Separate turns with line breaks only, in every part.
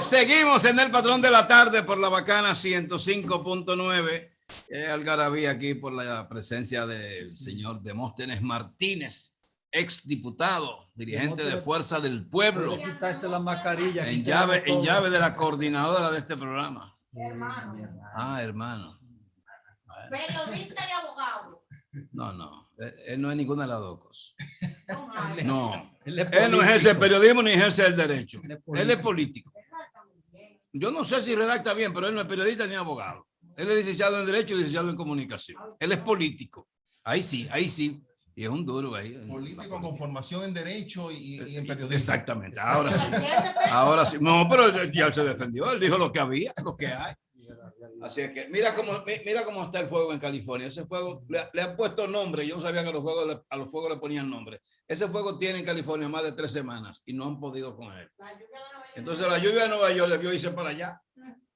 Seguimos en el Patrón de la Tarde por la Bacana 105.9. Algarabía aquí por la presencia del señor Demóstenes Martínez, ex diputado, dirigente de Fuerza del Pueblo.
Puede quitarse la mascarilla.
En llave de la coordinadora de este programa.
Hermano.
Hermano.
Periodista y abogado.
No. Él no es ninguna de las dos cosas. No.
Él
no ejerce el periodismo ni ejerce el derecho. Él es político. Yo no sé si redacta bien, pero él no es periodista ni abogado. Él es licenciado en Derecho y licenciado en Comunicación. Él es político. Ahí sí. Y es un duro ahí.
Político con formación en Derecho y en Periodismo.
Exactamente. Ahora sí. No, pero ya se defendió. Él dijo lo que había, lo que hay. Así es que mira cómo está el fuego en California. Ese fuego le han puesto nombre. Yo no sabía que a los fuegos le ponían nombre. Ese fuego tiene en California más de 3 semanas y no han podido con él. Entonces la lluvia de Nueva York le vio irse para allá.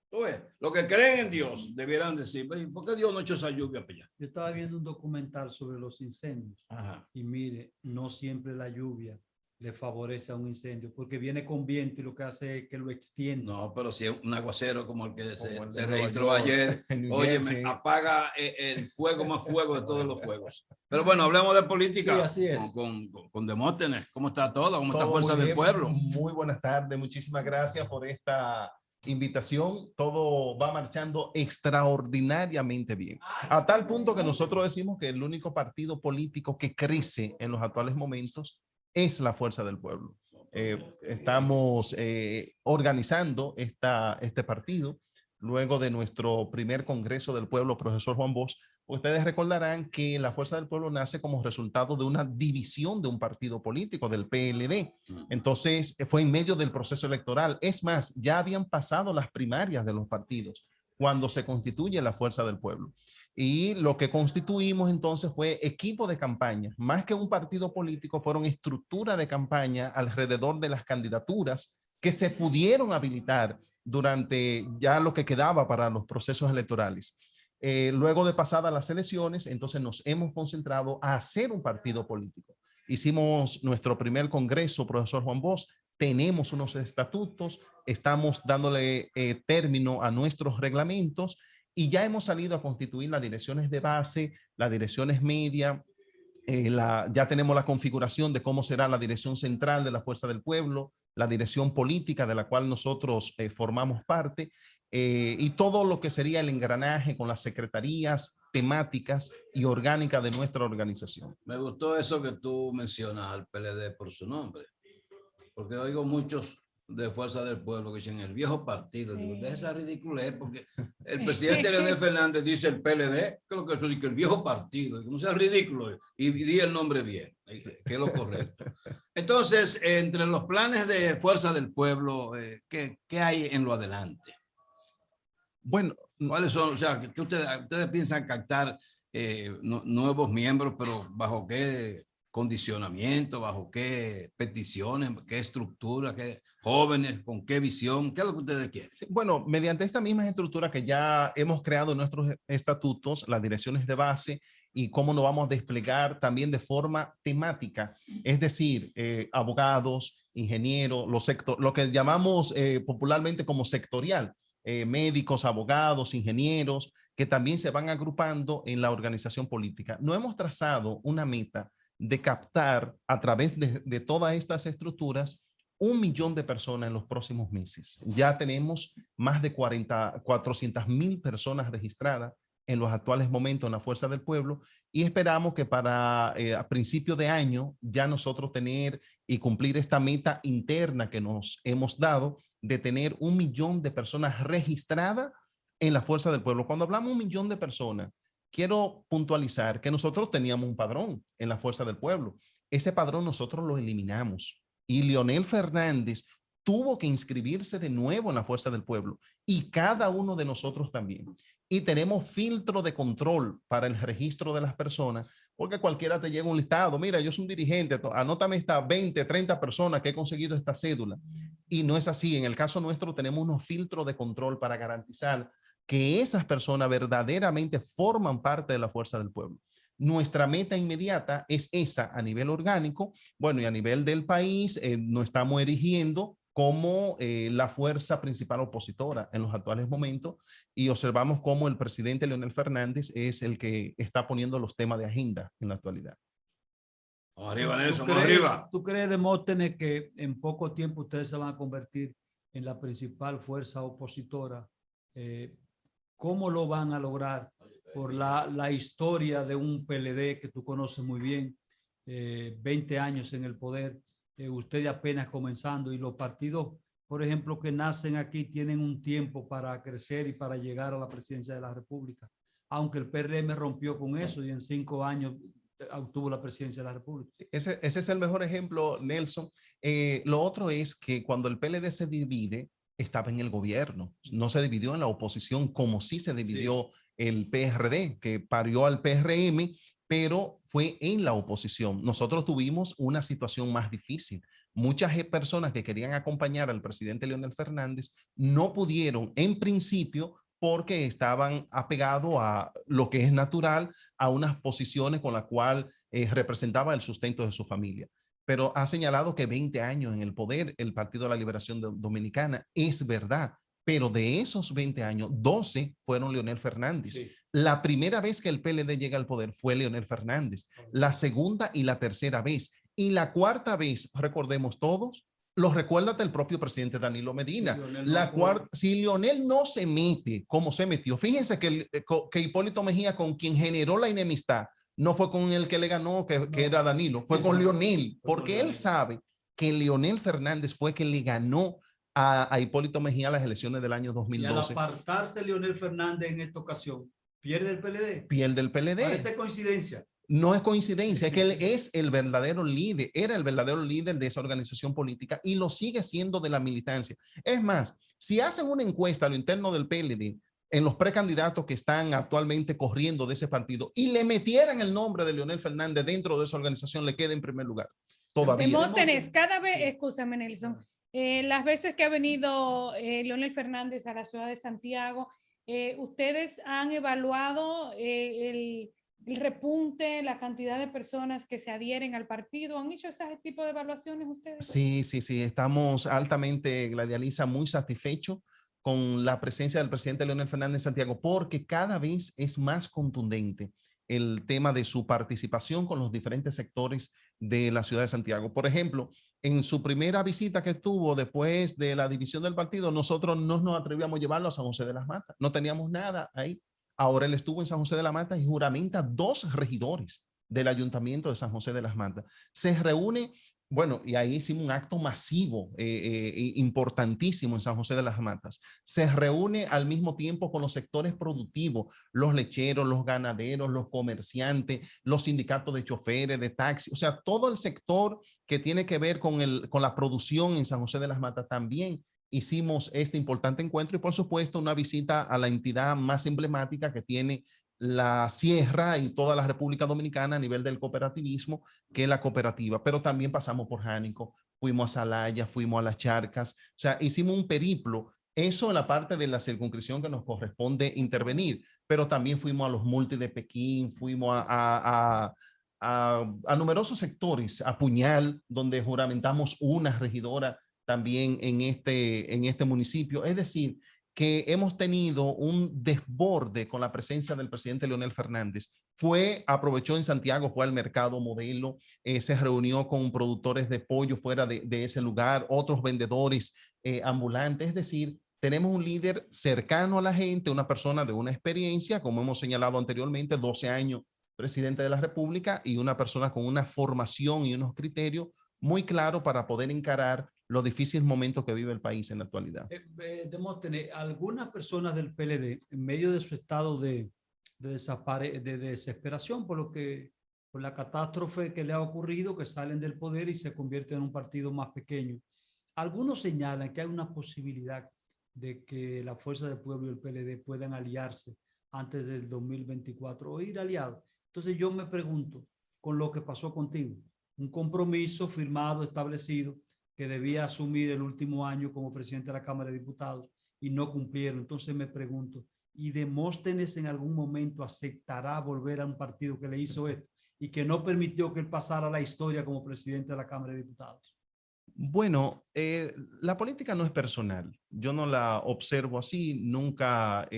¿Tú ves? Los que creen en Dios debieran decir, ¿por qué Dios no echó esa lluvia para allá?
Yo estaba viendo un documental sobre los incendios.
Ajá.
Y mire, no siempre la lluvia le favorece a un incendio, porque viene con viento y lo que hace es que lo extiende.
No, pero si es un aguacero como el que
Como
se
el de
registró
Nueva York,
ayer,
en New
oye,
Jersey.
apaga el fuego más fuego de todos los fuegos. Pero bueno, hablemos de política.
Sí, así es.
Con Demóstenes. ¿Cómo está todo? ¿Cómo está
Todo
Fuerza
muy
del
bien.
Pueblo?
Muy buenas tardes, muchísimas gracias por esta invitación. Todo va marchando extraordinariamente bien, a tal punto que nosotros decimos que el único partido político que crece en los actuales momentos es la Fuerza del Pueblo. Estamos organizando este partido luego de nuestro primer Congreso del Pueblo, profesor Juan Bosch. Ustedes recordarán que la Fuerza del Pueblo nace como resultado de una división de un partido político, del PLD. Entonces, fue en medio del proceso electoral. Es más, ya habían pasado las primarias de los partidos cuando se constituye la Fuerza del Pueblo. Y lo que constituimos entonces fue equipo de campaña. Más que un partido político, fueron estructura de campaña alrededor de las candidaturas que se pudieron habilitar durante ya lo que quedaba para los procesos electorales. Luego de pasadas las elecciones, entonces nos hemos concentrado a hacer un partido político. Hicimos nuestro primer congreso, profesor Juan Bosch, tenemos unos estatutos, estamos dándole término a nuestros reglamentos y ya hemos salido a constituir las direcciones de base, las direcciones media, ya tenemos la configuración de cómo será la dirección central de la Fuerza del Pueblo, la dirección política de la cual nosotros formamos parte, y todo lo que sería el engranaje con las secretarías temáticas y orgánicas de nuestra organización.
Me gustó eso que tú mencionas al PLD por su nombre, porque oigo muchos de Fuerza del Pueblo que dicen el viejo partido. Digo, de esa ridiculez, porque el presidente Leonel Fernández dice el PLD, creo que eso dice que el viejo partido. Digo, no sea ridículo, y di el nombre bien, que es lo correcto. Entonces, entre los planes de Fuerza del Pueblo, ¿qué hay en lo adelante?
Bueno,
¿cuáles son? O sea, que ustedes piensan captar nuevos miembros, pero ¿bajo qué condicionamiento, bajo qué peticiones, qué estructura, qué jóvenes, con qué visión? ¿Qué es lo que ustedes quieren?
Sí, bueno, mediante esta misma estructura que ya hemos creado en nuestros estatutos, las direcciones de base y cómo nos vamos a desplegar también de forma temática, es decir, abogados, ingenieros, lo que llamamos popularmente como sectorial, médicos, abogados, ingenieros, que también se van agrupando en la organización política. No hemos trazado una meta de captar a través de todas estas estructuras 1 millón de personas en los próximos meses. Ya tenemos más de 400,000 personas registradas en los actuales momentos en la Fuerza del Pueblo y esperamos que para a principio de año ya nosotros tener y cumplir esta meta interna que nos hemos dado de tener 1 millón de personas registradas en la Fuerza del Pueblo. Cuando hablamos de 1 millón de personas, quiero puntualizar que nosotros teníamos un padrón en la Fuerza del Pueblo. Ese padrón nosotros lo eliminamos y Leonel Fernández tuvo que inscribirse de nuevo en la Fuerza del Pueblo y cada uno de nosotros también. Y tenemos filtro de control para el registro de las personas, porque cualquiera te llega un listado. Mira, yo soy un dirigente, anótame estas 20, 30 personas que he conseguido esta cédula. Y no es así. En el caso nuestro tenemos unos filtros de control para garantizar que esas personas verdaderamente forman parte de la Fuerza del Pueblo. Nuestra meta inmediata es esa a nivel orgánico. Bueno, y a nivel del país nos estamos erigiendo como la fuerza principal opositora en los actuales momentos, y observamos cómo el presidente Leonel Fernández es el que está poniendo los temas de agenda en la actualidad.
Vamos arriba, Nelson, vamos arriba.
¿Tú crees, Demóstenes, que en poco tiempo ustedes se van a convertir en la principal fuerza opositora? ¿Cómo lo van a lograr? Por la historia de un PLD que tú conoces muy bien, 20 años en el poder, ustedes apenas comenzando, y los partidos, por ejemplo, que nacen aquí tienen un tiempo para crecer y para llegar a la presidencia de la República, aunque el PRM rompió con eso y en 5 años obtuvo la presidencia de la República.
Ese es el mejor ejemplo, Nelson. Lo otro es que cuando el PLD se divide, estaba en el gobierno, no se dividió en la oposición como sí se dividió el PRD, que parió al PRM, pero fue en la oposición. Nosotros tuvimos una situación más difícil. Muchas personas que querían acompañar al presidente Leonel Fernández no pudieron en principio porque estaban apegados a lo que es natural, a unas posiciones con la cual representaba el sustento de su familia. Pero ha señalado que 20 años en el poder el Partido de la Liberación Dominicana, es verdad, pero de esos 20 años, 12 fueron Leonel Fernández. Sí. La primera vez que el PLD llega al poder fue Leonel Fernández, la segunda y la tercera vez, y la cuarta vez, recordemos todos, lo recuerda el propio presidente Danilo Medina. Si Leonel no se mete como se metió, fíjense que Hipólito Mejía, con quien generó la enemistad, no fue con el que le ganó, que era Danilo, fue con Leonel, porque él sabe que Leonel Fernández fue quien le ganó a Hipólito Mejía las elecciones del año 2012.
Y al apartarse Leonel Fernández en esta ocasión, ¿pierde el PLD?
Pierde el PLD.
Parece coincidencia.
No es coincidencia, es que él es el verdadero líder, era el verdadero líder de esa organización política y lo sigue siendo de la militancia. Es más, si hacen una encuesta a lo interno del PLD, en los precandidatos que están actualmente corriendo de ese partido y le metieran el nombre de Leonel Fernández dentro de esa organización, le queda en primer lugar. Todavía.
Demóstenes, cada vez, escúchame Nelson, las veces que ha venido Leonel Fernández a la ciudad de Santiago, ¿ustedes han evaluado el repunte, la cantidad de personas que se adhieren al partido? ¿Han hecho ese tipo de evaluaciones ustedes?
Sí, estamos altamente, Gladializa, muy satisfechos con la presencia del presidente Leonel Fernández en Santiago, porque cada vez es más contundente el tema de su participación con los diferentes sectores de la ciudad de Santiago. Por ejemplo, en su primera visita que tuvo después de la división del partido, nosotros no nos atrevíamos a llevarlo a San José de las Matas, no teníamos nada ahí. Ahora él estuvo en San José de las Matas y juramenta 2 regidores del ayuntamiento de San José de las Matas. Se reúne, bueno, y ahí hicimos un acto masivo, importantísimo en San José de las Matas. Se reúne al mismo tiempo con los sectores productivos, los lecheros, los ganaderos, los comerciantes, los sindicatos de choferes, de taxi, o sea, todo el sector que tiene que ver con la producción en San José de las Matas también. Hicimos este importante encuentro y por supuesto una visita a la entidad más emblemática que tiene la Sierra y toda la República Dominicana a nivel del cooperativismo, que es la cooperativa, pero también pasamos por Jánico, fuimos a Salaya, fuimos a Las Charcas, o sea, hicimos un periplo, eso en la parte de la circunscripción que nos corresponde intervenir, pero también fuimos a los multis de Pekín, fuimos a numerosos sectores, a Puñal, donde juramentamos una regidora también en este municipio. Es decir, que hemos tenido un desborde con la presencia del presidente Leonel Fernández. Aprovechó en Santiago, fue al mercado Modelo, se reunió con productores de pollo fuera de ese lugar, otros vendedores ambulantes. Es decir, tenemos un líder cercano a la gente, una persona de una experiencia, como hemos señalado anteriormente, 12 años presidente de la República, y una persona con una formación y unos criterios muy claros para poder encarar los difíciles momentos que vive el país en la actualidad.
Demóstenes, algunas personas del PLD, en medio de su estado de desesperación por la catástrofe que le ha ocurrido, que salen del poder y se convierten en un partido más pequeño, algunos señalan que hay una posibilidad de que la Fuerza del Pueblo y el PLD puedan aliarse antes del 2024 o ir aliados. Entonces yo me pregunto, con lo que pasó contigo, un compromiso firmado, establecido, que debía asumir el último año como presidente de la Cámara de Diputados y no cumplieron. Entonces me pregunto, ¿y Demóstenes en algún momento aceptará volver a un partido que le hizo esto y que no permitió que él pasara a la historia como presidente de la Cámara de Diputados?
Bueno, la política no es personal. Yo no la observo así. Nunca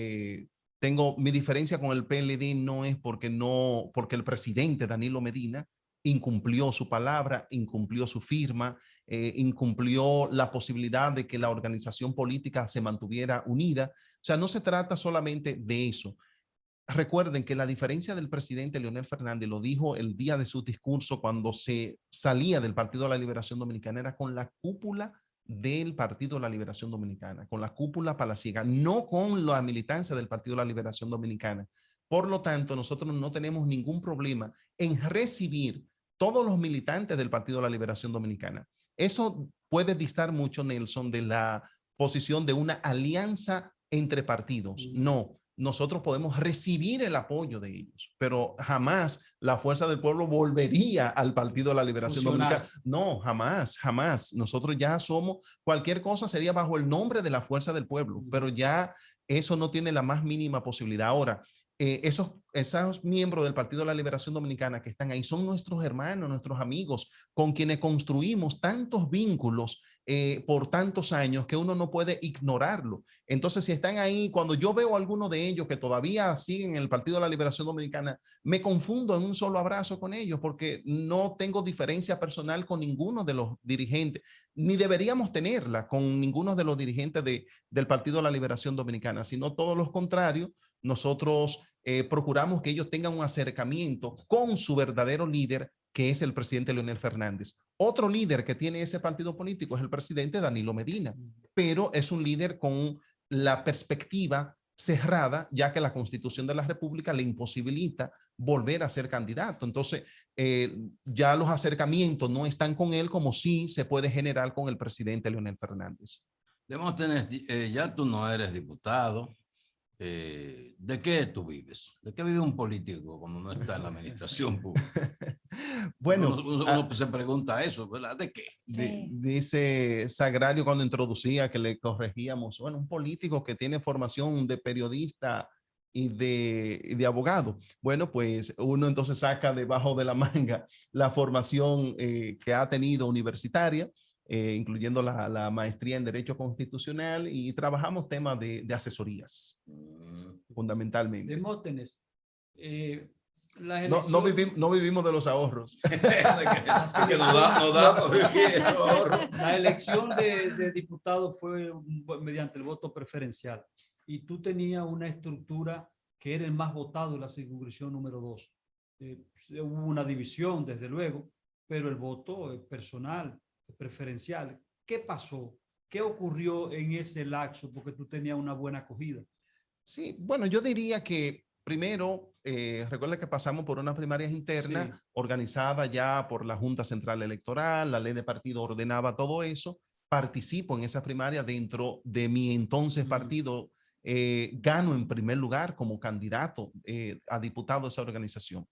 tengo mi diferencia con el PLD no es porque el presidente Danilo Medina incumplió su palabra, incumplió su firma, incumplió la posibilidad de que la organización política se mantuviera unida. O sea, no se trata solamente de eso. Recuerden que la diferencia del presidente Leonel Fernández, lo dijo el día de su discurso cuando se salía del Partido de la Liberación Dominicana, era con la cúpula del Partido de la Liberación Dominicana, con la cúpula palaciega, no con la militancia del Partido de la Liberación Dominicana. Por lo tanto, nosotros no tenemos ningún problema en recibir todos los militantes del Partido de la Liberación Dominicana. Eso puede distar mucho, Nelson, de la posición de una alianza entre partidos. No, nosotros podemos recibir el apoyo de ellos, pero jamás la Fuerza del Pueblo volvería al Partido de la Liberación Dominicana. No, jamás, jamás. Nosotros ya somos, cualquier cosa sería bajo el nombre de la Fuerza del Pueblo, pero ya eso no tiene la más mínima posibilidad. Ahora, esos miembros del Partido de la Liberación Dominicana que están ahí son nuestros hermanos, nuestros amigos, con quienes construimos tantos vínculos por tantos años que uno no puede ignorarlo. Entonces, si están ahí, cuando yo veo a alguno de ellos que todavía siguen en el Partido de la Liberación Dominicana, me confundo en un solo abrazo con ellos porque no tengo diferencia personal con ninguno de los dirigentes, ni deberíamos tenerla con ninguno de los dirigentes del Partido de la Liberación Dominicana, sino todo lo contrario. Nosotros procuramos que ellos tengan un acercamiento con su verdadero líder, que es el presidente Leonel Fernández. Otro líder que tiene ese partido político es el presidente Danilo Medina, pero es un líder con la perspectiva cerrada, ya que la Constitución de la República le imposibilita volver a ser candidato. Entonces, ya los acercamientos no están con él como sí se puede generar con el presidente Leonel Fernández.
Demóstenes, ya tú no eres diputado. ¿De qué tú vives? ¿De qué vive un político cuando no está en la administración pública?
Bueno,
uno se pregunta eso, ¿verdad? ¿De qué?
Sí.
Dice Sagrario cuando introducía que le corregíamos, bueno, un político que tiene formación de periodista y de abogado. Bueno, pues uno entonces saca debajo de la manga la formación que ha tenido universitaria, incluyendo la maestría en Derecho Constitucional, y trabajamos temas de asesorías, fundamentalmente.
Demóstenes,
no vivimos de los ahorros.
La elección de diputado fue mediante el voto preferencial y tú tenías una estructura que era el más votado en la circunscripción número 2. Hubo una división, desde luego, pero el voto personal, preferencial. ¿Qué pasó? ¿Qué ocurrió en ese lapso? Porque tú tenías una buena acogida.
Sí, bueno, yo diría que primero, recuerda que pasamos por unas primarias internas organizadas ya por la Junta Central Electoral, la ley de partido ordenaba todo eso. Participo en esa primaria dentro de mi entonces partido. Gano en primer lugar como candidato a diputado de esa organización.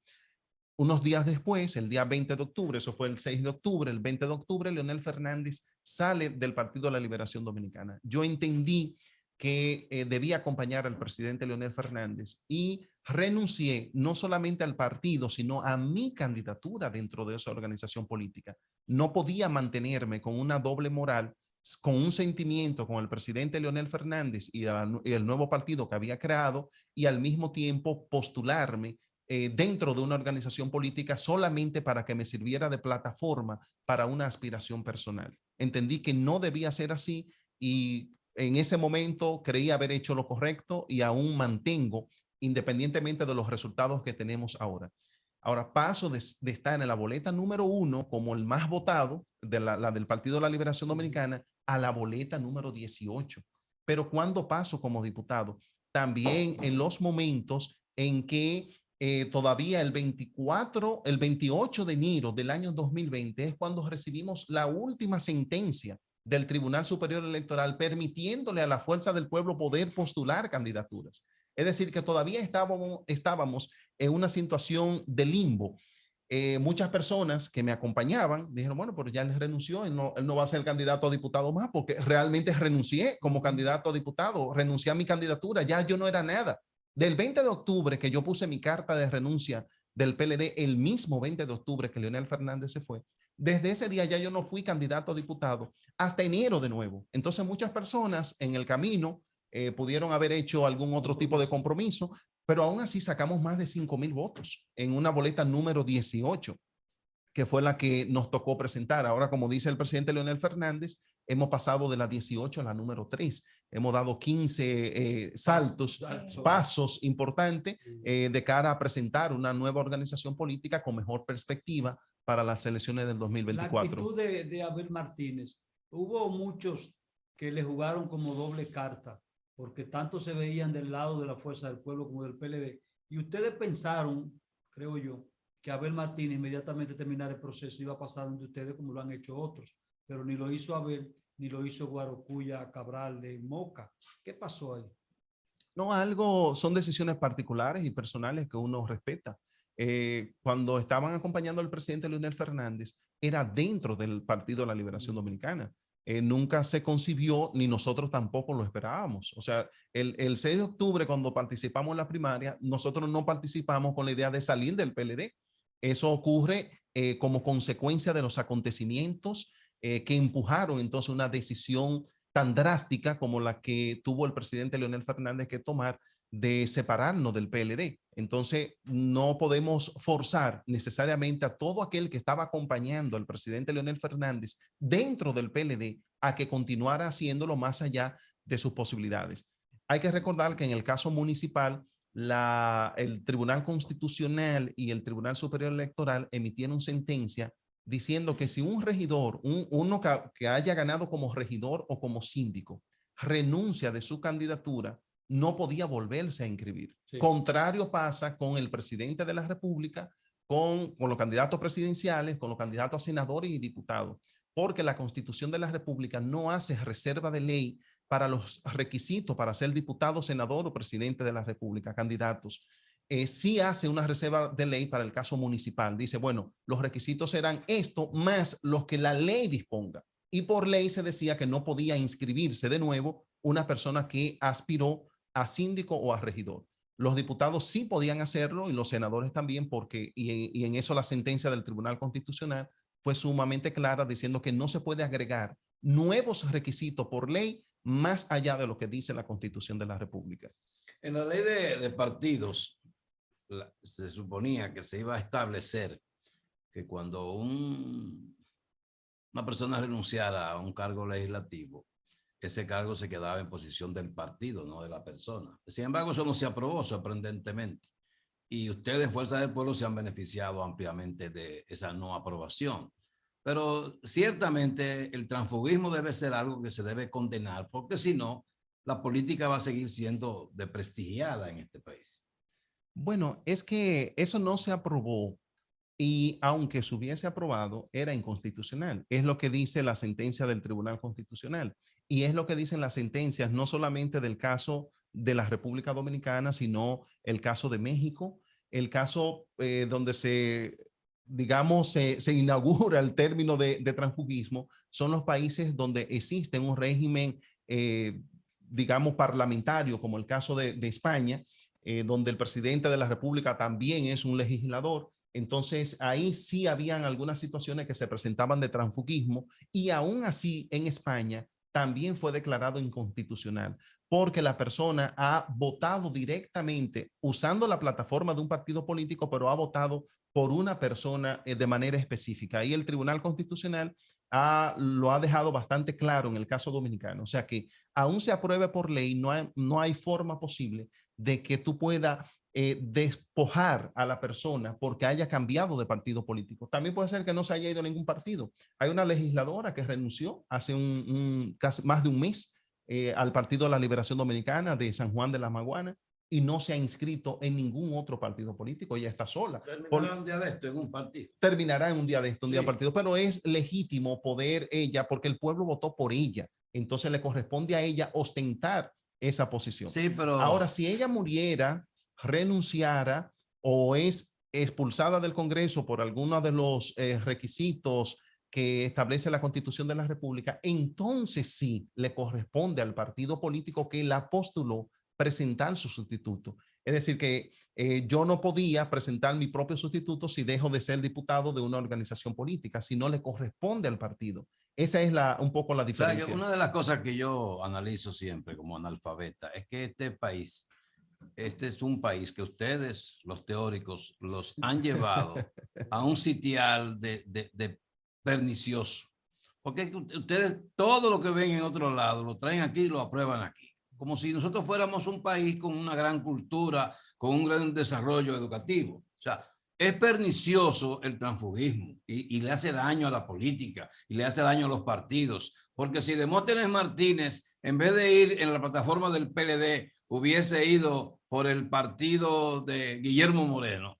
Unos días después, el día 20 de octubre, eso fue el 6 de octubre, el 20 de octubre, Leonel Fernández sale del Partido de la Liberación Dominicana. Yo entendí que debía acompañar al presidente Leonel Fernández y renuncié no solamente al partido, sino a mi candidatura dentro de esa organización política. No podía mantenerme con una doble moral, con un sentimiento con el presidente Leonel Fernández y el nuevo partido que había creado, y al mismo tiempo postularme dentro de una organización política solamente para que me sirviera de plataforma para una aspiración personal. Entendí que no debía ser así y en ese momento creí haber hecho lo correcto y aún mantengo, independientemente de los resultados que tenemos ahora. Ahora paso de estar en la boleta número 1 como el más votado, la del Partido de la Liberación Dominicana, a la boleta número 18. Pero cuando paso como diputado, también en los momentos en que todavía el 28 de enero del año 2020 es cuando recibimos la última sentencia del Tribunal Superior Electoral permitiéndole a la Fuerza del Pueblo poder postular candidaturas. Es decir, que todavía estábamos en una situación de limbo. Muchas personas que me acompañaban dijeron, bueno, pero ya él renunció, él no va a ser candidato a diputado más, porque realmente renuncié como candidato a diputado, renuncié a mi candidatura, ya yo no era nada. Del 20 de octubre que yo puse mi carta de renuncia del PLD, el mismo 20 de octubre que Leonel Fernández se fue, Desde ese día ya yo no fui candidato a diputado hasta enero de nuevo. Entonces muchas personas en el camino pudieron haber hecho algún otro tipo de compromiso, pero aún así sacamos más de 5,000 votos en una boleta número 18, que fue la que nos tocó presentar. Ahora, como dice el presidente Leonel Fernández, hemos pasado de la 18 a la número 3. Hemos dado 15 pasos importantes de cara a presentar una nueva organización política con mejor perspectiva para las elecciones del 2024.
La actitud de Abel Martínez. Hubo muchos que le jugaron como doble carta, porque tanto se veían del lado de la Fuerza del Pueblo como del PLD. Y ustedes pensaron, creo yo, que Abel Martínez inmediatamente terminar el proceso iba a pasar de ustedes como lo han hecho otros, pero ni lo hizo Abel, ni lo hizo Guarocuya Cabral de Moca. ¿Qué pasó ahí?
No, son decisiones particulares y personales que uno respeta. Cuando estaban acompañando al presidente Leonel Fernández, era dentro del Partido de la Liberación Dominicana. Nunca se concibió, ni nosotros tampoco lo esperábamos. O sea, el 6 de octubre, cuando participamos en la primaria, nosotros no participamos con la idea de salir del PLD. Eso ocurre como consecuencia de los acontecimientos que empujaron entonces una decisión tan drástica como la que tuvo el presidente Leonel Fernández que tomar de separarnos del PLD. Entonces, no podemos forzar necesariamente a todo aquel que estaba acompañando al presidente Leonel Fernández dentro del PLD a que continuara haciéndolo más allá de sus posibilidades. Hay que recordar que en el caso municipal, el Tribunal Constitucional y el Tribunal Superior Electoral emitieron sentencia diciendo que si un regidor, uno que haya ganado como regidor o como síndico, renuncia de su candidatura, no podía volverse a inscribir. Sí. Contrario pasa con el presidente de la República, con los candidatos presidenciales, con los candidatos a senadores y diputados, porque la Constitución de la República no hace reserva de ley para los requisitos para ser diputado, senador o presidente de la República, candidatos. Sí hace una reserva de ley para el caso municipal. Dice, bueno, los requisitos serán esto más los que la ley disponga. Y por ley se decía que no podía inscribirse de nuevo una persona que aspiró a síndico o a regidor. Los diputados sí podían hacerlo y los senadores también, porque y en eso la sentencia del Tribunal Constitucional fue sumamente clara, diciendo que no se puede agregar nuevos requisitos por ley más allá de lo que dice la Constitución de la República.
En la ley de partidos se suponía que se iba a establecer que cuando una persona renunciara a un cargo legislativo, ese cargo se quedaba en posición del partido, no de la persona. Sin embargo, eso no se aprobó sorprendentemente. Y ustedes, Fuerza del Pueblo, se han beneficiado ampliamente de esa no aprobación. Pero ciertamente el transfugismo debe ser algo que se debe condenar, porque si no, la política va a seguir siendo desprestigiada en este país.
Bueno, es que eso no se aprobó y aunque se hubiese aprobado, era inconstitucional. Es lo que dice la sentencia del Tribunal Constitucional y es lo que dicen las sentencias, no solamente del caso de la República Dominicana, sino el caso de México, el caso donde se inaugura el término de transfugismo, son los países donde existe un régimen, parlamentario, como el caso de España, donde el presidente de la República también es un legislador. Entonces, ahí sí habían algunas situaciones que se presentaban de transfugismo y aún así en España también fue declarado inconstitucional porque la persona ha votado directamente usando la plataforma de un partido político, pero ha votado por una persona de manera específica. Y el Tribunal Constitucional lo ha dejado bastante claro en el caso dominicano. O sea que aún se apruebe por ley, no hay forma posible de que tú puedas despojar a la persona porque haya cambiado de partido político. También puede ser que no se haya ido a ningún partido. Hay una legisladora que renunció hace casi más de un mes al Partido de la Liberación Dominicana de San Juan de la Maguana y no se ha inscrito en ningún otro partido político. Ella está sola.
Terminará un día de esto en un partido.
Terminará en un día de esto, un día de partido, pero es legítimo poder ella, porque el pueblo votó por ella. Entonces le corresponde a ella ostentar esa posición.
Sí, pero
ahora, si ella muriera, renunciara o es expulsada del Congreso por alguno de los requisitos que establece la Constitución de la República, entonces sí le corresponde al partido político que la postuló presentar su sustituto. Es decir, que yo no podía presentar mi propio sustituto si dejo de ser diputado de una organización política, si no le corresponde al partido. Esa es un poco la diferencia.
Una de las cosas que yo analizo siempre como analfabeta es que este es un país que ustedes, los teóricos, los han llevado a un sitial de pernicioso. Porque ustedes todo lo que ven en otro lado lo traen aquí y lo aprueban aquí. Como si nosotros fuéramos un país con una gran cultura, con un gran desarrollo educativo. O sea, es pernicioso el transfugismo y le hace daño a la política y le hace daño a los partidos. Porque si Demóstenes Martínez, en vez de ir en la plataforma del PLD, hubiese ido por el partido de Guillermo Moreno,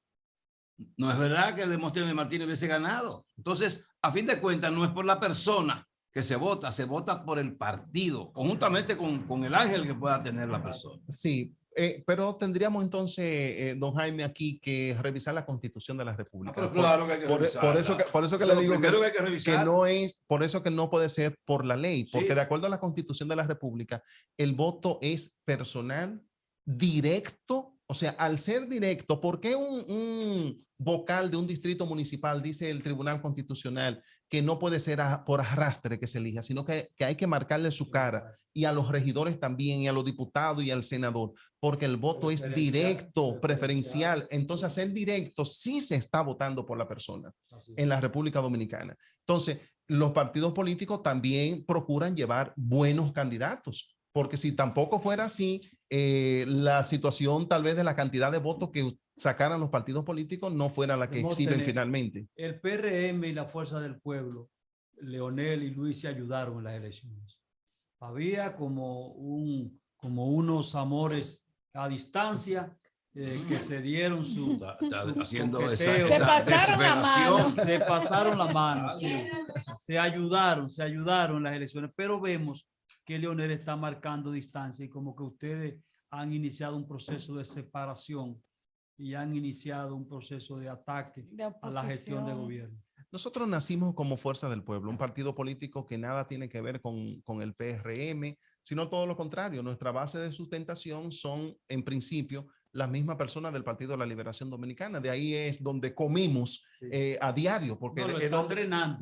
no es verdad que Demóstenes Martínez hubiese ganado. Entonces, a fin de cuentas, no es por la persona que se vota por el partido, conjuntamente con el ángel que pueda tener la persona.
Sí, pero tendríamos entonces, don Jaime, aquí que revisar la Constitución de la República.
Pero claro que hay que
por eso que le digo
que
no es, por eso que no puede ser por la ley, porque
sí,
de acuerdo a la Constitución de la República, el voto es personal, directo. O sea, al ser directo, ¿por qué un vocal de un distrito municipal dice el Tribunal Constitucional que no puede ser por arrastre que se elija, sino que hay que marcarle su cara, y a los regidores también, y a los diputados y al senador, porque el voto es directo, preferencial? Entonces, al ser directo, sí se está votando por la persona en la República Dominicana. Entonces, los partidos políticos también procuran llevar buenos candidatos, porque si tampoco fuera así, la situación tal vez de la cantidad de votos que sacaran los partidos políticos no fuera la que exhiben finalmente.
El PRM y la Fuerza del Pueblo, Leonel y Luis, se ayudaron en las elecciones. Había como unos amores a distancia que se dieron su
haciendo
coqueteo.
Se pasaron la mano.
Se pasaron la mano, sí. Se ayudaron en las elecciones, pero vemos que Leonel está marcando distancia y como que ustedes han iniciado un proceso de separación y han iniciado un proceso de ataque a la gestión de gobierno.
Nosotros nacimos como Fuerza del Pueblo, un partido político que nada tiene que ver con el PRM, sino todo lo contrario. Nuestra base de sustentación son, en principio, las mismas personas del Partido de la Liberación Dominicana. De ahí es donde comimos a diario, porque,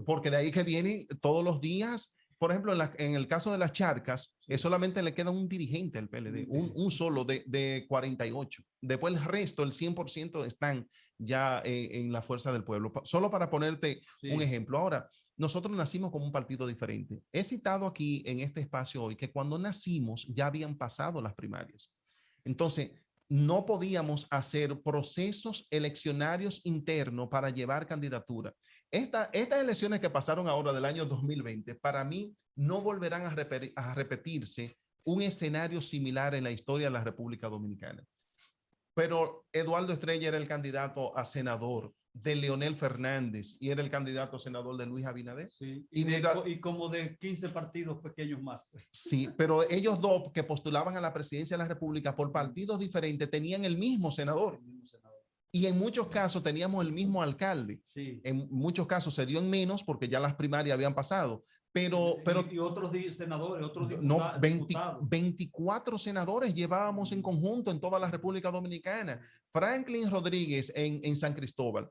porque de ahí que vienen todos los días. Por ejemplo, en el caso de las charcas, solamente le queda un dirigente al PLD, un solo de 48. Después el resto, el 100% están ya en la Fuerza del Pueblo. Solo para ponerte un ejemplo. Ahora, nosotros nacimos como un partido diferente. He citado aquí en este espacio hoy que cuando nacimos ya habían pasado las primarias. Entonces, no podíamos hacer procesos eleccionarios internos para llevar candidatura. Estas elecciones que pasaron ahora del año 2020, para mí no volverán a repetirse un escenario similar en la historia de la República Dominicana. Pero Eduardo Estrella era el candidato a senador de Leonel Fernández y era el candidato a senador de Luis Abinader.
Sí, y como de 15 partidos pequeños más.
Sí, pero ellos dos que postulaban a la presidencia de la República por partidos diferentes tenían el mismo senador. Y en muchos casos teníamos el mismo alcalde. Sí. En muchos casos se dio en menos porque ya las primarias habían pasado. Pero
y otros senadores, otros
no, 24 senadores llevábamos en conjunto en toda la República Dominicana. Franklin Rodríguez en San Cristóbal.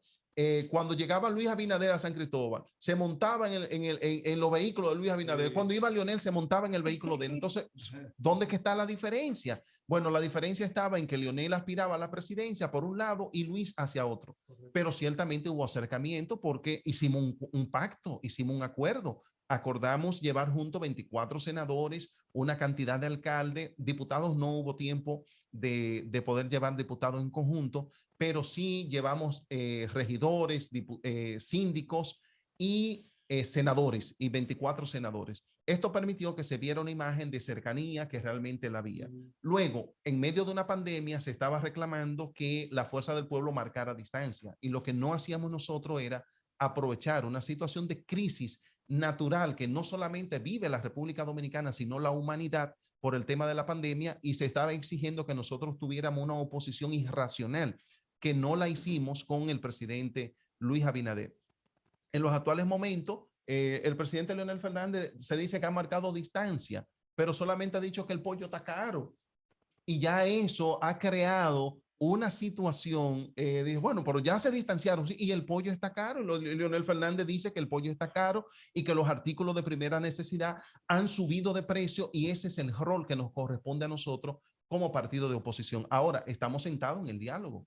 Cuando llegaba Luis Abinader a San Cristóbal, se montaba en los vehículos de Luis Abinader. Cuando iba Leonel, se montaba en el vehículo de él. Entonces, ¿dónde que está la diferencia? Bueno, la diferencia estaba en que Leonel aspiraba a la presidencia por un lado y Luis hacia otro. Pero ciertamente hubo acercamiento porque hicimos un pacto, hicimos un acuerdo. Acordamos llevar juntos 24 senadores, una cantidad de alcaldes, diputados no hubo tiempo de poder llevar diputados en conjunto, pero sí llevamos regidores, síndicos y senadores, y 24 senadores. Esto permitió que se viera una imagen de cercanía que realmente la había. Luego, en medio de una pandemia, se estaba reclamando que la Fuerza del Pueblo marcara distancia, y lo que no hacíamos nosotros era aprovechar una situación de crisis natural que no solamente vive la República Dominicana, sino la humanidad por el tema de la pandemia, y se estaba exigiendo que nosotros tuviéramos una oposición irracional, que no la hicimos con el presidente Luis Abinader. En los actuales momentos, el presidente Leonel Fernández se dice que ha marcado distancia, pero solamente ha dicho que el pollo está caro. y ya eso ha creado una situación, bueno, pero ya se distanciaron, ¿sí? Y el pollo está caro. Leonel Fernández dice que el pollo está caro y que los artículos de primera necesidad han subido de precio, y ese es el rol que nos corresponde a nosotros como partido de oposición. Ahora, estamos sentados en el diálogo.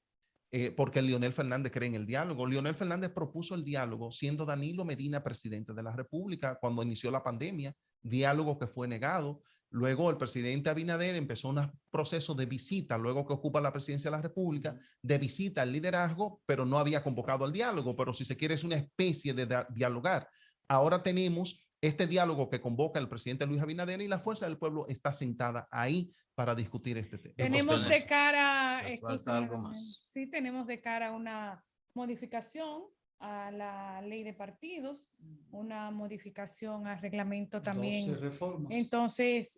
Porque Leonel Fernández cree en el diálogo. Leonel Fernández propuso el diálogo siendo Danilo Medina presidente de la República cuando inició la pandemia, diálogo que fue negado. Luego el presidente Abinader empezó un proceso de visita, luego que ocupa la presidencia de la República, de visita al liderazgo, pero no había convocado al diálogo, pero si se quiere es una especie de dialogar. Ahora tenemos este diálogo que convoca el presidente Luis Abinader, y la Fuerza del Pueblo está sentada ahí para discutir este tema.
Tenemos de cara,
falta algo más.
sí, tenemos de cara una modificación a la ley de partidos, una modificación al reglamento también.
12 reformas.
Entonces,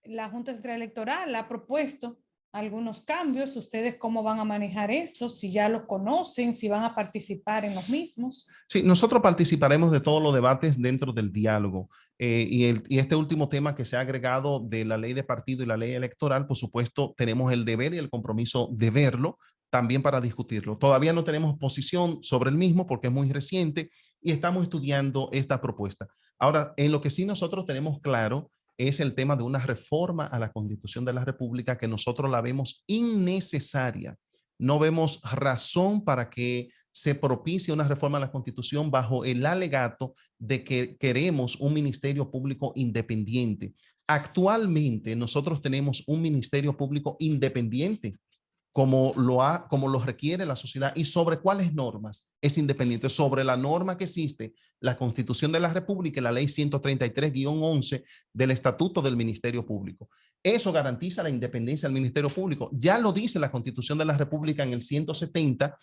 la Junta Central Electoral ha propuesto algunos cambios. ¿Ustedes cómo van a manejar esto? Si ya lo conocen, si van a participar en los mismos.
Sí, nosotros participaremos de todos los debates dentro del diálogo. Y este último tema que se ha agregado de la ley de partido y la ley electoral, por supuesto, tenemos el deber y el compromiso de verlo también para discutirlo. Todavía no tenemos posición sobre el mismo porque es muy reciente y estamos estudiando esta propuesta. Ahora, en lo que sí nosotros tenemos claro es el tema de una reforma a la Constitución de la República, que nosotros la vemos innecesaria. No vemos razón para que se propicie una reforma a la Constitución bajo el alegato de que queremos un Ministerio Público independiente. Actualmente nosotros tenemos un Ministerio Público independiente, como lo requiere la sociedad. ¿Y sobre cuáles normas es independiente? Sobre la norma que existe, la Constitución de la República y la Ley 133-11 del Estatuto del Ministerio Público. Eso garantiza la independencia del Ministerio Público. Ya lo dice la Constitución de la República en el 170,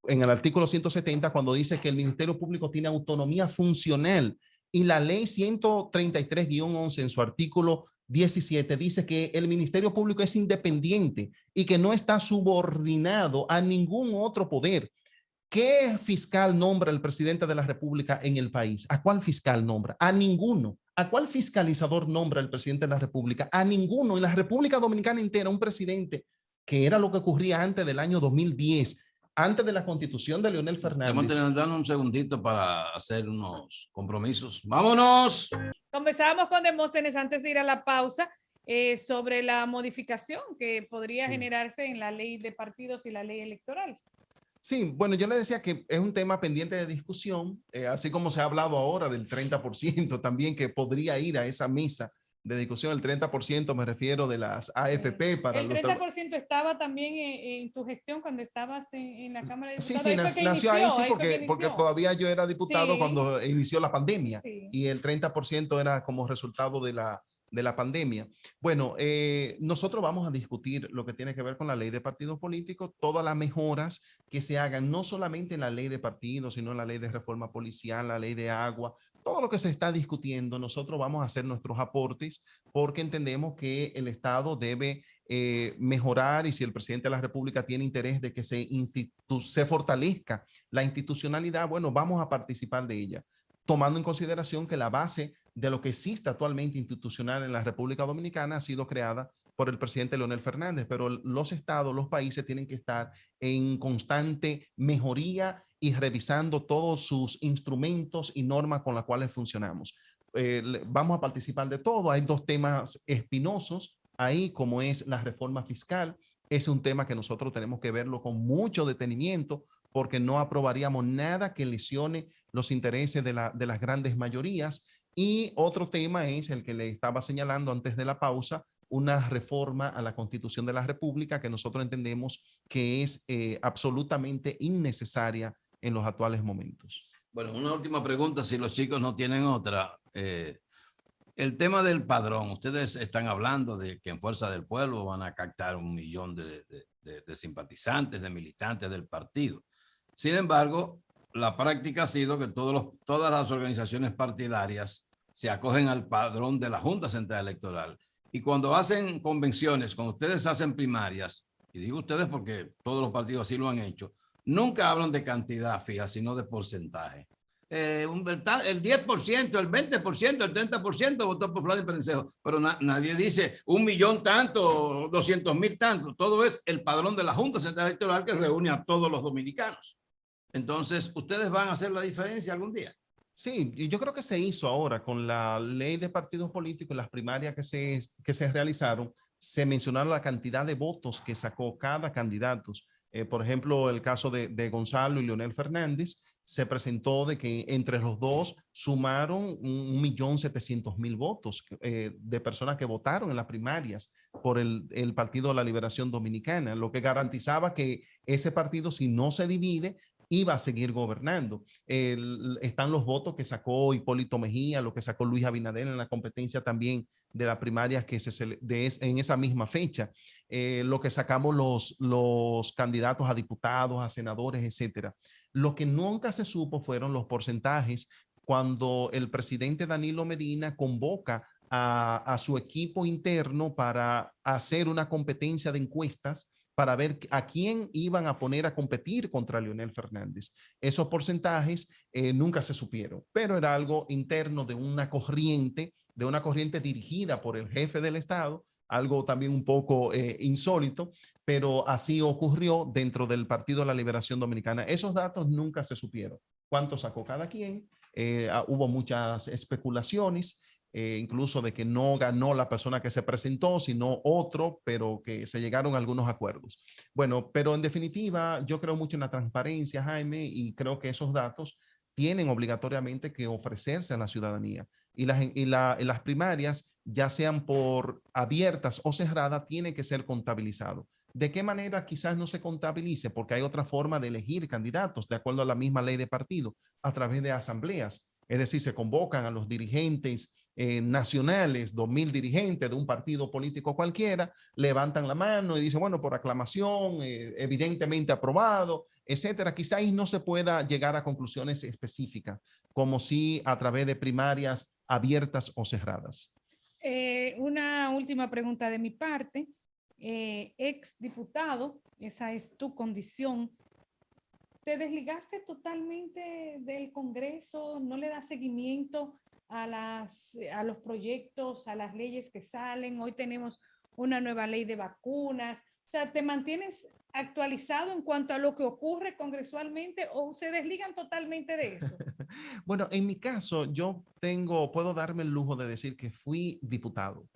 en el artículo 170, cuando dice que el Ministerio Público tiene autonomía funcional, y la Ley 133-11 en su artículo 17 dice que el Ministerio Público es independiente y que no está subordinado a ningún otro poder. ¿Qué fiscal nombra el presidente de la República en el país? ¿A cuál fiscal nombra? A ninguno. ¿A cuál fiscalizador nombra el presidente de la República? A ninguno. En la República Dominicana entera, un presidente, que era lo que ocurría antes del año 2010, antes de la constitución de Leonel Fernández.
Dando un segundito para hacer unos compromisos. ¡Vámonos!
Conversábamos con Demóstenes antes de ir a la pausa sobre la modificación que podría generarse en la ley de partidos y la ley electoral.
Sí, bueno, yo le decía que es un tema pendiente de discusión, así como se ha hablado ahora del 30% también que podría ir a esa mesa de discusión. El 30% me refiero de las AFP. Para
el 30% estaba también en tu gestión cuando estabas en la Cámara de Diputados.
Sí, nació ahí, sí, porque todavía yo era diputado cuando inició la pandemia, y el 30% era como resultado de la pandemia. Bueno, nosotros vamos a discutir lo que tiene que ver con la ley de partidos políticos, todas las mejoras que se hagan, no solamente en la ley de partidos, sino en la ley de reforma policial, la ley de agua, todo lo que se está discutiendo. Nosotros vamos a hacer nuestros aportes porque entendemos que el Estado debe mejorar, y si el presidente de la República tiene interés de que se fortalezca la institucionalidad, bueno, vamos a participar de ella, tomando en consideración que la base de lo que existe actualmente institucional en la República Dominicana ha sido creada por el presidente Leonel Fernández, pero los estados, los países tienen que estar en constante mejoría y revisando todos sus instrumentos y normas con las cuales funcionamos. Vamos a participar de todo. Hay dos temas espinosos ahí, como es la reforma fiscal. Es un tema que nosotros tenemos que verlo con mucho detenimiento, porque no aprobaríamos nada que lesione los intereses de las grandes mayorías. Y otro tema es el que le estaba señalando antes de la pausa, una reforma a la Constitución de la República que nosotros entendemos que es absolutamente innecesaria en los actuales momentos.
Bueno, una última pregunta, si los chicos no tienen otra. El tema del padrón, ustedes están hablando de que en Fuerza del Pueblo van a captar 1 millón de simpatizantes, de militantes del partido. Sin embargo, la práctica ha sido que todas las organizaciones partidarias se acogen al padrón de la Junta Central Electoral. Y cuando hacen convenciones, cuando ustedes hacen primarias, y digo ustedes porque todos los partidos así lo han hecho, nunca hablan de cantidad fija, sino de porcentaje. el 10%, el 20%, el 30% votó por Flavio Perencejo, pero nadie dice 1.000.000 tanto, 200.000 tanto. Todo es el padrón de la Junta Central Electoral que reúne a todos los dominicanos. Entonces, ¿ustedes van a hacer la diferencia algún día?
Sí, y yo creo que se hizo ahora con la ley de partidos políticos, las primarias que se realizaron, se mencionaron la cantidad de votos que sacó cada candidato. Por ejemplo, el caso de Gonzalo y Leonel Fernández, se presentó de que entre los dos sumaron 1.700.000 votos de personas que votaron en las primarias por el Partido de la Liberación Dominicana, lo que garantizaba que ese partido, si no se divide, iba a seguir gobernando. Están los votos que sacó Hipólito Mejía, lo que sacó Luis Abinader en la competencia también de las primarias que en esa misma fecha, lo que sacamos los candidatos a diputados, a senadores, etcétera. Lo que nunca se supo fueron los porcentajes cuando el presidente Danilo Medina convoca a su equipo interno para hacer una competencia de encuestas para ver a quién iban a poner a competir contra Leonel Fernández. Esos porcentajes nunca se supieron, pero era algo interno de una corriente dirigida por el jefe del Estado, algo también un poco insólito, pero así ocurrió dentro del Partido de la Liberación Dominicana. Esos datos nunca se supieron. ¿Cuánto sacó cada quien? Hubo muchas especulaciones, incluso de que no ganó la persona que se presentó, sino otro, pero que se llegaron a algunos acuerdos. Bueno, pero en definitiva, yo creo mucho en la transparencia, Jaime, y creo que esos datos tienen obligatoriamente que ofrecerse a la ciudadanía. Y las primarias, ya sean por abiertas o cerradas, tienen que ser contabilizados. ¿De qué manera quizás no se contabilice? Porque hay otra forma de elegir candidatos, de acuerdo a la misma ley de partido, a través de asambleas. Es decir, se convocan a los dirigentes nacionales, 2.000 dirigentes de un partido político cualquiera, levantan la mano y dicen, bueno, por aclamación, evidentemente aprobado, etcétera. Quizás no se pueda llegar a conclusiones específicas, como si a través de primarias abiertas o cerradas.
Una última pregunta de mi parte. Ex diputado, esa es tu condición. ¿Te desligaste totalmente del Congreso? ¿No le das seguimiento a los proyectos, a las leyes que salen? Hoy tenemos una nueva ley de vacunas. O sea, ¿te mantienes actualizado en cuanto a lo que ocurre congresualmente o se desligan totalmente de eso?
Bueno, en mi caso, puedo darme el lujo de decir que fui diputado.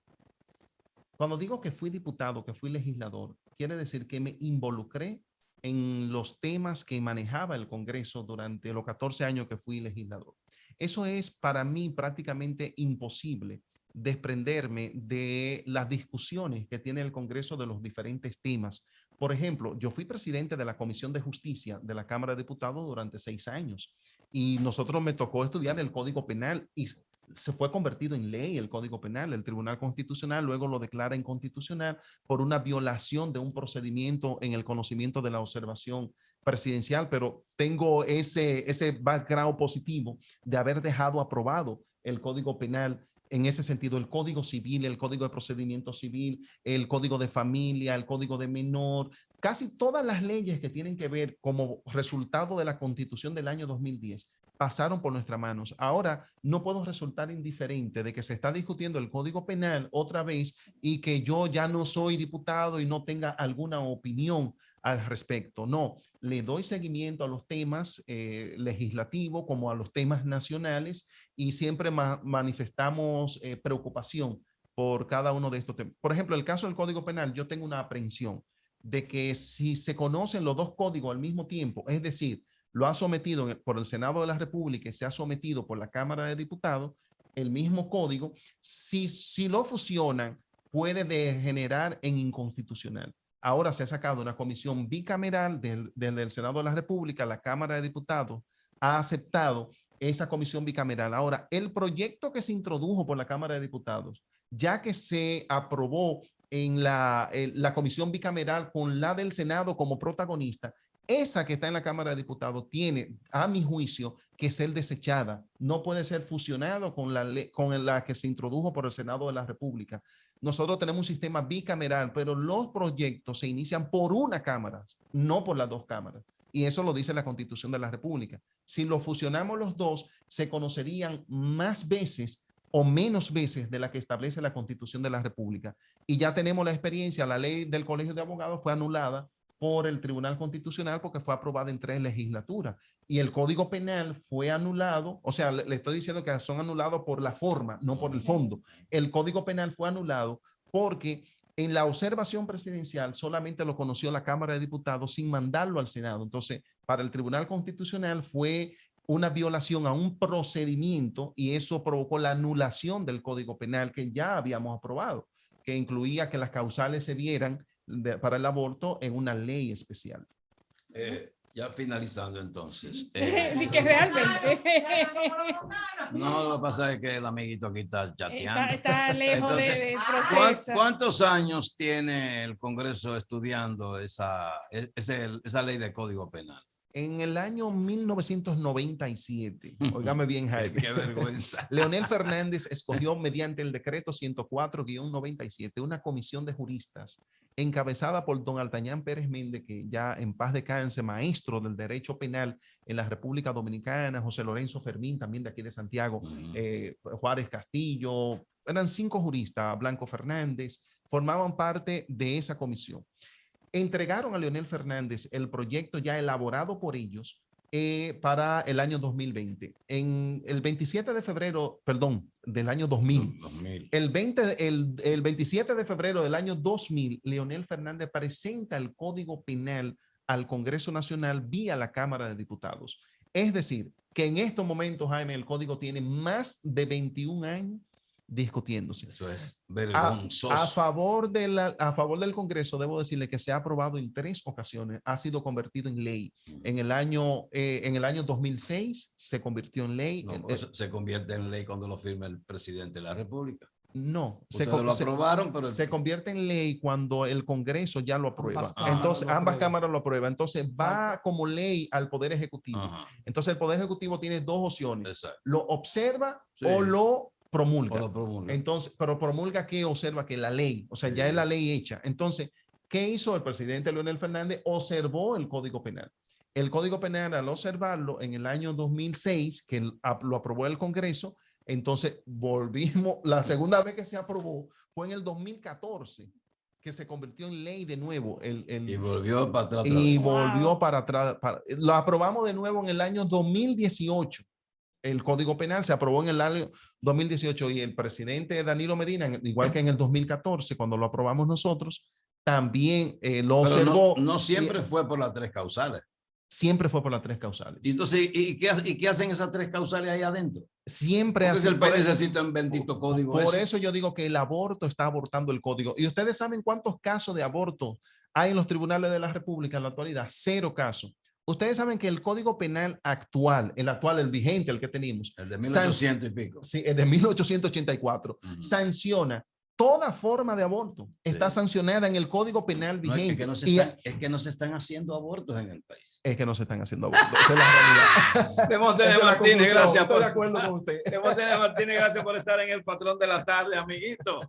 Cuando digo que fui diputado, que fui legislador, quiere decir que me involucré en los temas que manejaba el Congreso durante los 14 años que fui legislador. Eso es para mí prácticamente imposible desprenderme de las discusiones que tiene el Congreso de los diferentes temas. Por ejemplo, yo fui presidente de la Comisión de Justicia de la Cámara de Diputados durante 6 años y nosotros me tocó estudiar el Código Penal y se fue convertido en ley el Código Penal. El Tribunal Constitucional luego lo declara inconstitucional por una violación de un procedimiento en el conocimiento de la observación presidencial, pero tengo ese background positivo de haber dejado aprobado el Código Penal en ese sentido, el Código Civil, el Código de Procedimiento Civil, el Código de Familia, el Código de Menor, casi todas las leyes que tienen que ver como resultado de la Constitución del año 2010 pasaron por nuestras manos. Ahora no puedo resultar indiferente de que se está discutiendo el Código Penal otra vez y que yo ya no soy diputado y no tenga alguna opinión al respecto. No, le doy seguimiento a los temas legislativos como a los temas nacionales y siempre manifestamos preocupación por cada uno de estos temas. Por ejemplo, el caso del Código Penal, yo tengo una aprehensión de que si se conocen los dos códigos al mismo tiempo, es decir, lo ha sometido por el Senado de la República y se ha sometido por la Cámara de Diputados, el mismo código, si lo fusionan, puede degenerar en inconstitucional. Ahora se ha sacado una comisión bicameral del Senado de la República, la Cámara de Diputados ha aceptado esa comisión bicameral. Ahora, el proyecto que se introdujo por la Cámara de Diputados, ya que se aprobó en la comisión bicameral con la del Senado como protagonista, esa que está en la Cámara de Diputados tiene, a mi juicio, que ser desechada. No puede ser fusionado con la que se introdujo por el Senado de la República. Nosotros tenemos un sistema bicameral, pero los proyectos se inician por una cámara, no por las dos cámaras. Y eso lo dice la Constitución de la República. Si lo fusionamos los dos, se conocerían más veces o menos veces de la que establece la Constitución de la República. Y ya tenemos la experiencia, la ley del Colegio de Abogados fue anulada por el Tribunal Constitucional porque fue aprobada en 3 legislaturas. Y el Código Penal fue anulado, o sea, le estoy diciendo que son anulados por la forma, no por el fondo. El Código Penal fue anulado porque en la observación presidencial solamente lo conoció la Cámara de Diputados sin mandarlo al Senado. Entonces, para el Tribunal Constitucional fue una violación a un procedimiento y eso provocó la anulación del Código Penal que ya habíamos aprobado, que incluía que las causales se vieran para el aborto en una ley especial.
Ya finalizando entonces.
Ni que realmente.
No, lo que pasa es que el amiguito aquí está chateando.
Está lejos
Entonces,
del proceso.
¿cuántos años tiene el Congreso estudiando esa ley de Código Penal?
En el año 1997, óigame bien, Jaime.
Qué vergüenza.
Leonel Fernández escogió mediante el decreto 104-97 una comisión de juristas encabezada por don Altañán Pérez Méndez, que ya en paz descanse, maestro del derecho penal en la República Dominicana, José Lorenzo Fermín, también de aquí de Santiago, Juárez Castillo, eran 5 juristas, Blanco Fernández, formaban parte de esa comisión. Entregaron a Leonel Fernández el proyecto ya elaborado por ellos para el año 2020. En el 27 de febrero, perdón, del año 2000. El 27 de febrero del año 2000, Leonel Fernández presenta el Código Penal al Congreso Nacional vía la Cámara de Diputados. Es decir, que en estos momentos, Jaime, el Código tiene más de 21 años discutiéndose.
Eso es vergonzoso.
A favor del Congreso, debo decirle que se ha aprobado en 3 ocasiones, ha sido convertido en ley. En el año 2006 se convirtió en ley.
No, se convierte en ley cuando lo firma el presidente de la República.
No,
lo aprobaron, pero
se convierte en ley cuando el Congreso ya lo aprueba.
Entonces,
ambas cámaras lo aprueban. Entonces va como ley al Poder Ejecutivo. Ajá. Entonces el Poder Ejecutivo tiene 2 opciones.
Exacto.
Lo observa o lo promulga.
Promulga.
Entonces, pero promulga que observa que la ley, o sea, ya es la ley hecha. Entonces, ¿qué hizo el presidente Leonel Fernández? Observó el Código Penal. El Código Penal, al observarlo en el año 2006, que lo aprobó el Congreso, entonces volvimos, la segunda vez que se aprobó fue en el 2014, que se convirtió en ley de nuevo.
Y volvió para atrás.
Y volvió para atrás. Lo aprobamos de nuevo en el año 2018. El Código Penal se aprobó en el año 2018 y el presidente Danilo Medina, igual que en el 2014, cuando lo aprobamos nosotros, también lo observó.
No siempre fue por las 3 causales.
Siempre fue por las 3 causales.
Entonces, ¿y qué hacen esas 3 causales ahí adentro?
Siempre
hacen. El país necesita un bendito código.
Por eso yo digo que el aborto está abortando el código. Y ustedes saben cuántos casos de aborto hay en los tribunales de la República en la actualidad. 0 casos. Ustedes saben que el Código Penal actual, el vigente, el que tenemos.
El de 1800 y pico.
Sí, el de 1884. Sanciona toda forma de aborto. Está sancionada en el Código Penal vigente.
Es que no se están haciendo abortos en el país.
Es que no se están haciendo abortos. Esa es la realidad.
Demóstenes Martínez, gracias.
Estoy de acuerdo con usted.
Demóstenes Martínez, gracias por estar en El Patrón de la Tarde, amiguito.